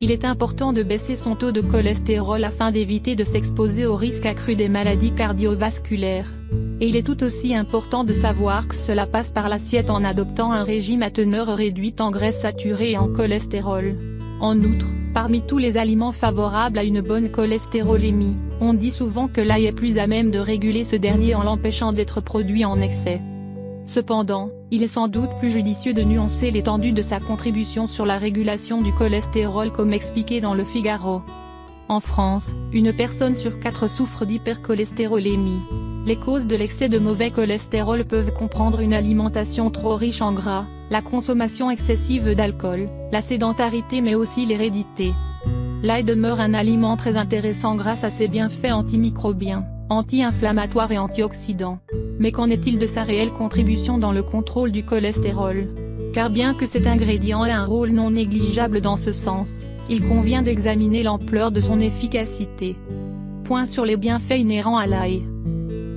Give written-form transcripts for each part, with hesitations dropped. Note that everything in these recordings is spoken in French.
Il est important de baisser son taux de cholestérol afin d'éviter de s'exposer au risque accru des maladies cardiovasculaires. Et il est tout aussi important de savoir que cela passe par l'assiette en adoptant un régime à teneur réduite en graisses saturées et en cholestérol. En outre, parmi tous les aliments favorables à une bonne cholestérolémie, on dit souvent que l'ail est plus à même de réguler ce dernier en l'empêchant d'être produit en excès. Cependant, il est sans doute plus judicieux de nuancer l'étendue de sa contribution sur la régulation du cholestérol comme expliqué dans Le Figaro. En France, une personne sur 4 souffre d'hypercholestérolémie. Les causes de l'excès de mauvais cholestérol peuvent comprendre une alimentation trop riche en gras, la consommation excessive d'alcool, la sédentarité mais aussi l'hérédité. L'ail demeure un aliment très intéressant grâce à ses bienfaits antimicrobiens, anti-inflammatoires et antioxydants. Mais qu'en est-il de sa réelle contribution dans le contrôle du cholestérol? Car bien que cet ingrédient ait un rôle non négligeable dans ce sens, il convient d'examiner l'ampleur de son efficacité. Point sur les bienfaits inhérents à l'ail.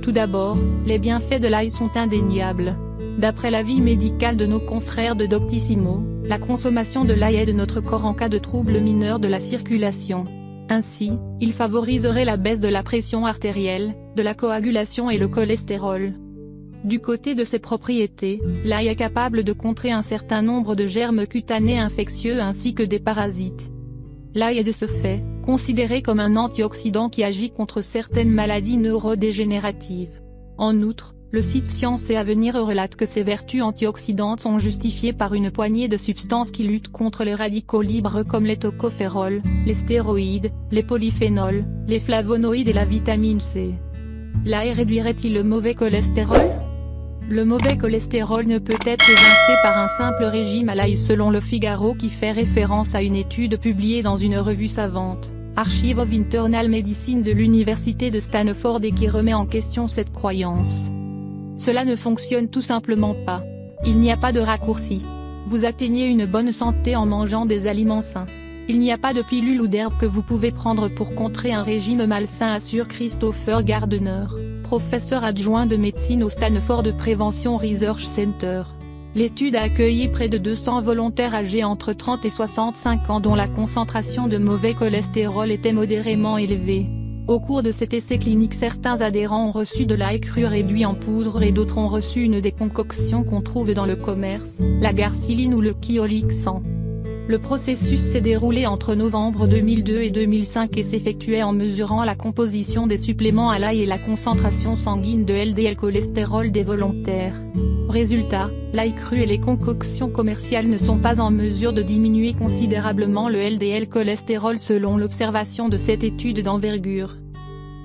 Tout d'abord, les bienfaits de l'ail sont indéniables. D'après l'avis médical de nos confrères de Doctissimo, la consommation de l'ail aide notre corps en cas de troubles mineurs de la circulation. Ainsi, il favoriserait la baisse de la pression artérielle, de la coagulation et le cholestérol. Du côté de ses propriétés, l'ail est capable de contrer un certain nombre de germes cutanés infectieux ainsi que des parasites. L'ail est de ce fait, considéré comme un antioxydant qui agit contre certaines maladies neurodégénératives. En outre, le site Science et Avenir relate que ses vertus antioxydantes sont justifiées par une poignée de substances qui luttent contre les radicaux libres comme les tocophérols, les stéroïdes, les polyphénols, les flavonoïdes et la vitamine C. L'ail réduirait-il le mauvais cholestérol? Le mauvais cholestérol ne peut être évincé par un simple régime à l'ail selon Le Figaro qui fait référence à une étude publiée dans une revue savante, Archive of Internal Medicine de l'université de Stanford et qui remet en question cette croyance. Cela ne fonctionne tout simplement pas. Il n'y a pas de raccourci. Vous atteignez une bonne santé en mangeant des aliments sains. Il n'y a pas de pilule ou d'herbe que vous pouvez prendre pour contrer un régime malsain, assure Christopher Gardner, professeur adjoint de médecine au Stanford Prevention Research Center. L'étude a accueilli près de 200 volontaires âgés entre 30 et 65 ans dont la concentration de mauvais cholestérol était modérément élevée. Au cours de cet essai clinique, certains adhérents ont reçu de l'ail cru réduit en poudre et d'autres ont reçu une des concoctions qu'on trouve dans le commerce, la garciline ou le Kyolic 100. Le processus s'est déroulé entre novembre 2002 et 2005 et s'effectuait en mesurant la composition des suppléments à l'ail et la concentration sanguine de LDL cholestérol des volontaires. Résultat, l'ail cru et les concoctions commerciales ne sont pas en mesure de diminuer considérablement le LDL cholestérol selon l'observation de cette étude d'envergure.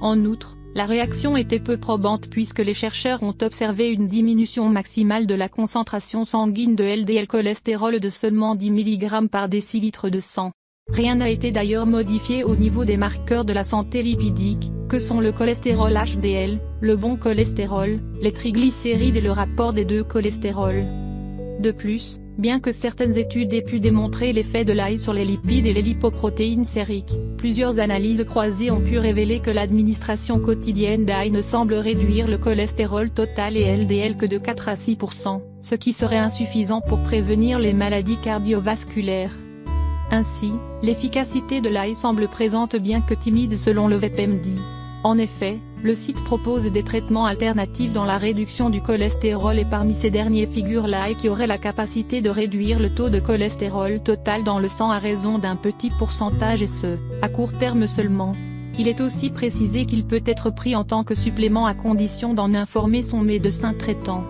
En outre, la réaction était peu probante puisque les chercheurs ont observé une diminution maximale de la concentration sanguine de LDL cholestérol de seulement 10 mg par décilitre de sang. Rien n'a été d'ailleurs modifié au niveau des marqueurs de la santé lipidique, que sont le cholestérol HDL, le bon cholestérol, les triglycérides et le rapport des deux cholestérols. De plus, bien que certaines études aient pu démontrer l'effet de l'ail sur les lipides et les lipoprotéines sériques, plusieurs analyses croisées ont pu révéler que l'administration quotidienne d'ail ne semble réduire le cholestérol total et LDL que de 4 à 6%, ce qui serait insuffisant pour prévenir les maladies cardiovasculaires. Ainsi, l'efficacité de l'ail semble présente bien que timide selon le WebMD. En effet, le site propose des traitements alternatifs dans la réduction du cholestérol et parmi ces derniers figure l'ail qui aurait la capacité de réduire le taux de cholestérol total dans le sang à raison d'un petit pourcentage et ce, à court terme seulement. Il est aussi précisé qu'il peut être pris en tant que supplément à condition d'en informer son médecin traitant.